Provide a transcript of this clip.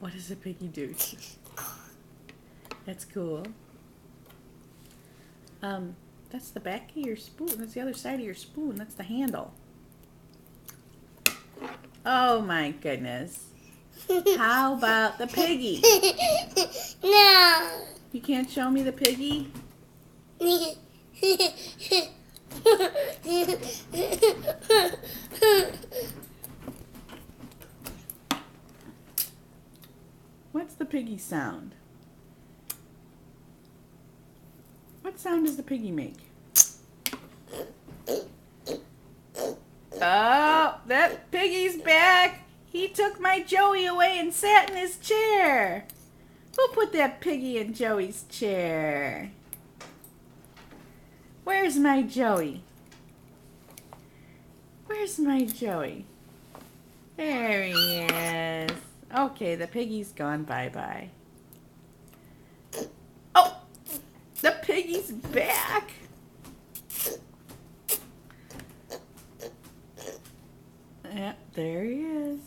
What does a piggy do? That's cool. That's the back of your spoon. That's the other side of your spoon. That's the handle. Oh my goodness. How about the piggy? No. You can't show me the piggy? What's the piggy sound? What sound does the piggy make? Oh, that piggy's back. He took my Joey away and sat in his chair. Who put that piggy in Joey's chair? Where's my Joey? Where's my Joey? There he is. Okay, the piggy's gone bye-bye. Oh, the piggy's back. Yep, there he is.